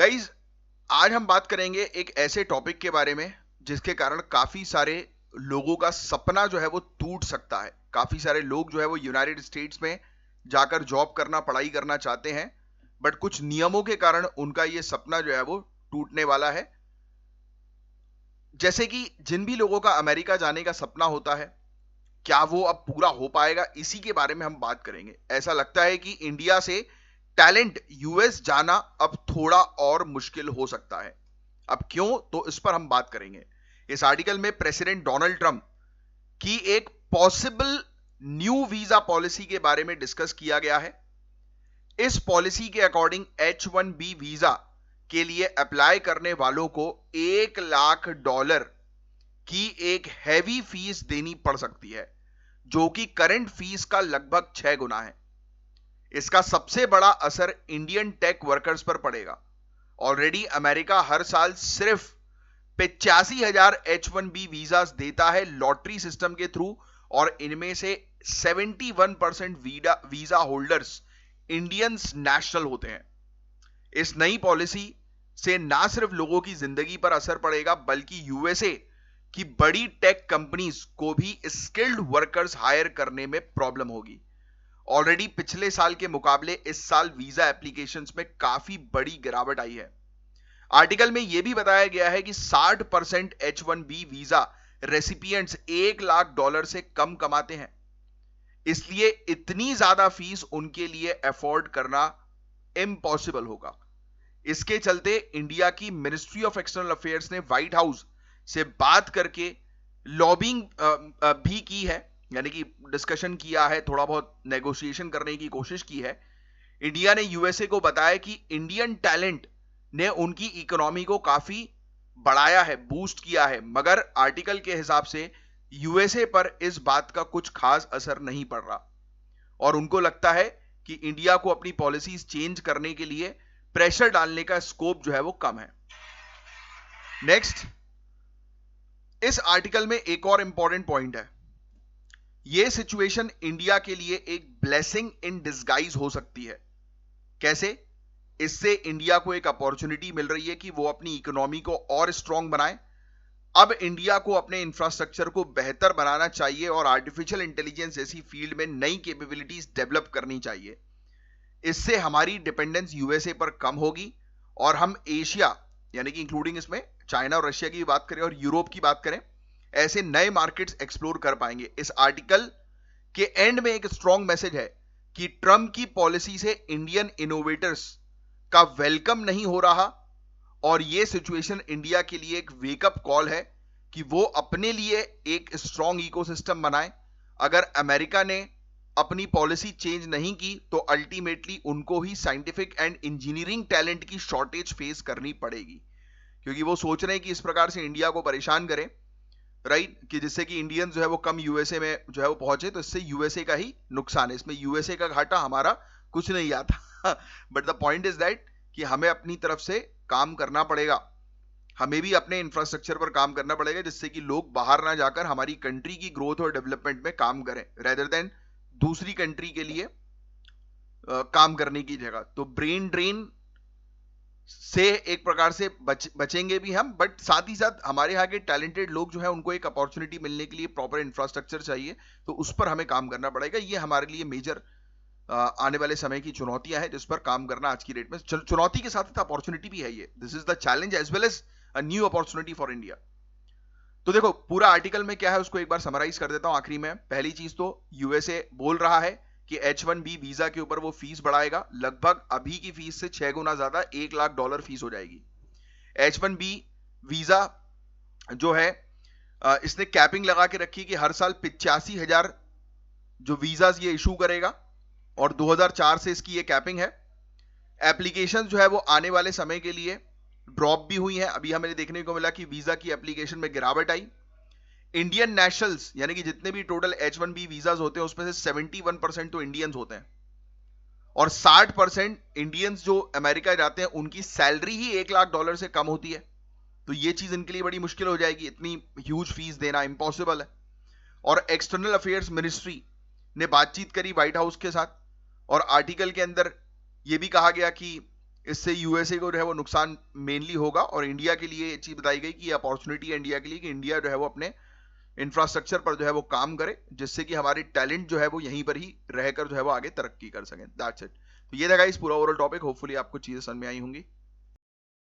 Guys, आज हम बात करेंगे एक ऐसे टॉपिक के बारे में जिसके कारण काफी सारे लोगों का सपना जो है वो टूट सकता है। काफी सारे लोग जो है वो यूनाइटेड स्टेट्स में जाकर जॉब करना, पढ़ाई करना चाहते हैं, बट कुछ नियमों के कारण उनका ये सपना जो है वो टूटने वाला है। जैसे कि जिन भी लोगों का अमेरिका जाने का सपना होता है, क्या वो अब पूरा हो पाएगा, इसी के बारे में हम बात करेंगे। ऐसा लगता है कि इंडिया से टैलेंट यूएस जाना अब थोड़ा और मुश्किल हो सकता है। अब क्यों, तो इस पर हम बात करेंगे। इस आर्टिकल में प्रेसिडेंट डोनाल्ड ट्रंप की एक पॉसिबल न्यू वीजा पॉलिसी के बारे में डिस्कस किया गया है। इस पॉलिसी के अकॉर्डिंग H1B वीजा के लिए अप्लाई करने वालों को $1,00,000 की एक हैवी फीस देनी पड़ सकती है, जो कि करंट फीस का लगभग 6 गुना है। इसका सबसे बड़ा असर इंडियन टेक वर्कर्स पर पड़ेगा। ऑलरेडी अमेरिका हर साल सिर्फ 85,000 H1B वीजा देता है लॉटरी सिस्टम के थ्रू, और इनमें से 71% वीजा होल्डर्स इंडियंस नेशनल होते हैं। इस नई पॉलिसी से ना सिर्फ लोगों की जिंदगी पर असर पड़ेगा, बल्कि यूएसए की बड़ी टेक कंपनीज को भी स्किल्ड वर्कर्स हायर करने में प्रॉब्लम होगी। ऑलरेडी पिछले साल के मुकाबले इस साल वीजा एप्लीकेशंस में काफी बड़ी गिरावट आई है। आर्टिकल में यह भी बताया गया है कि 60% H1B वीजा रेसिपिएंट्स $1,00,000 से कम कमाते हैं, इसलिए इतनी ज्यादा फीस उनके लिए अफोर्ड करना इम्पॉसिबल होगा। इसके चलते इंडिया की मिनिस्ट्री ऑफ एक्सटर्नल अफेयर्स ने व्हाइट हाउस से बात करके लॉबिंग भी की है, यानी कि डिस्कशन किया है, थोड़ा बहुत नेगोशिएशन करने की कोशिश की है। इंडिया ने यूएसए को बताया कि इंडियन टैलेंट ने उनकी इकोनॉमी को काफी बढ़ाया है, बूस्ट किया है, मगर आर्टिकल के हिसाब से यूएसए पर इस बात का कुछ खास असर नहीं पड़ रहा, और उनको लगता है कि इंडिया को अपनी पॉलिसीज चेंज करने के लिए प्रेशर डालने का स्कोप जो है वो कम है। नेक्स्ट, इस आर्टिकल में एक और इंपॉर्टेंट पॉइंट है। यह सिचुएशन इंडिया के लिए एक ब्लेसिंग इन डिस्गाइज हो सकती है। कैसे? इससे इंडिया को एक अपॉर्चुनिटी मिल रही है कि वो अपनी इकोनॉमी को और स्ट्रांग बनाए। अब इंडिया को अपने इंफ्रास्ट्रक्चर को बेहतर बनाना चाहिए और आर्टिफिशियल इंटेलिजेंस जैसी फील्ड में नई कैपेबिलिटीज डेवलप करनी चाहिए। इससे हमारी डिपेंडेंस यूएसए पर कम होगी, और हम एशिया, यानी कि इंक्लूडिंग इसमें चाइना और रशिया की बात करें और यूरोप की बात करें, ऐसे नए मार्केट्स एक्सप्लोर कर पाएंगे। इस आर्टिकल के एंड में एक स्ट्रांग मैसेज है कि ट्रंप की पॉलिसी से इंडियन इनोवेटर्स का वेलकम नहीं हो रहा, और यह सिचुएशन इंडिया के लिए एक वेकअप कॉल है कि वो अपने लिए एक स्ट्रांग इकोसिस्टम बनाए। अगर अमेरिका ने अपनी पॉलिसी चेंज नहीं की तो अल्टीमेटली उनको ही साइंटिफिक एंड इंजीनियरिंग टैलेंट की शॉर्टेज फेस करनी पड़ेगी, क्योंकि वो सोच रहे हैं कि इस प्रकार से इंडिया को परेशान करें, राइट, कि जिससे कि इंडियंस जो है वो कम यूएसए में जो है वो पहुंचे, तो इससे यूएसए का ही नुकसान है, इसमें यूएसए का घाटा, हमारा कुछ नहीं आता। But the point is that कि हमें अपनी तरफ से काम करना पड़ेगा, हमें भी अपने इंफ्रास्ट्रक्चर पर काम करना पड़ेगा, जिससे कि लोग बाहर ना जाकर हमारी कंट्री की ग्रोथ और डेवलपमेंट में काम करें, रेदर देन दूसरी कंट्री के लिए काम करने की जगह। तो ब्रेन ड्रेन से एक प्रकार से बचेंगे भी हम, बट साथ ही साथ हमारे यहाँ के टैलेंटेड लोग जो है उनको एक अपॉर्चुनिटी मिलने के लिए प्रॉपर इंफ्रास्ट्रक्चर चाहिए, तो उस पर हमें काम करना पड़ेगा। ये हमारे लिए मेजर आने वाले समय की चुनौतियां हैं जिस पर काम करना आज की डेट में। चुनौती के साथ अपॉर्चुनिटी भी है ये, this is the challenge as well as a new opportunity for India. तो देखो पूरा आर्टिकल में क्या है उसको एक बार समराइज कर देता हूं आखिरी में। पहली चीज तो यूएसए बोल रहा है कि H1B वीजा के ऊपर वो फीस बढ़ाएगा, लगभग अभी की फीस से 6 गुना ज्यादा, $1,00,000 फीस हो जाएगी। H1B वीजा जो है इसने कैपिंग लगा के रखी कि हर साल 85,000 जो वीजा ये इशू करेगा, और 2004 से इसकी ये कैपिंग है। एप्लीकेशन जो है वो आने वाले समय के लिए ड्रॉप भी हुई है, अभी हमें देखने को मिला कि वीजा की एप्लीकेशन में गिरावट आई। इंडियन नेशनल्स, यानी कि जितने भी टोटल H1B वीजा होते हैं उसमें से 71% तो इंडियंस होते हैं, और 60% इंडियंस जो अमेरिका जाते हैं उनकी सैलरी ही $1,00,000 से कम होती है। तो ये चीज इनके लिए बड़ी मुश्किल हो जाएगी, इतनी ह्यूज फीस देना इम्पॉसिबल है। और एक्सटर्नल अफेयर्स मिनिस्ट्री ने बातचीत करी व्हाइट हाउस के साथ, और आर्टिकल के अंदर यह भी कहा गया कि इससे यूएसए को जो है वो नुकसान मेनली होगा, और इंडिया के लिए ये चीज बताई गई कि ये अपॉर्चुनिटी है इंडिया के लिए कि इंडिया जो है वो अपने इंफ्रास्ट्रक्चर पर जो है वो काम करे, जिससे कि हमारी टैलेंट जो है वो यहीं पर ही रहकर जो है वो आगे तरक्की कर सकें। That's it. तो ये था गाइस पूरा ओवरऑल टॉपिक। होपफुली आपको चीजें समझ में आई होंगी।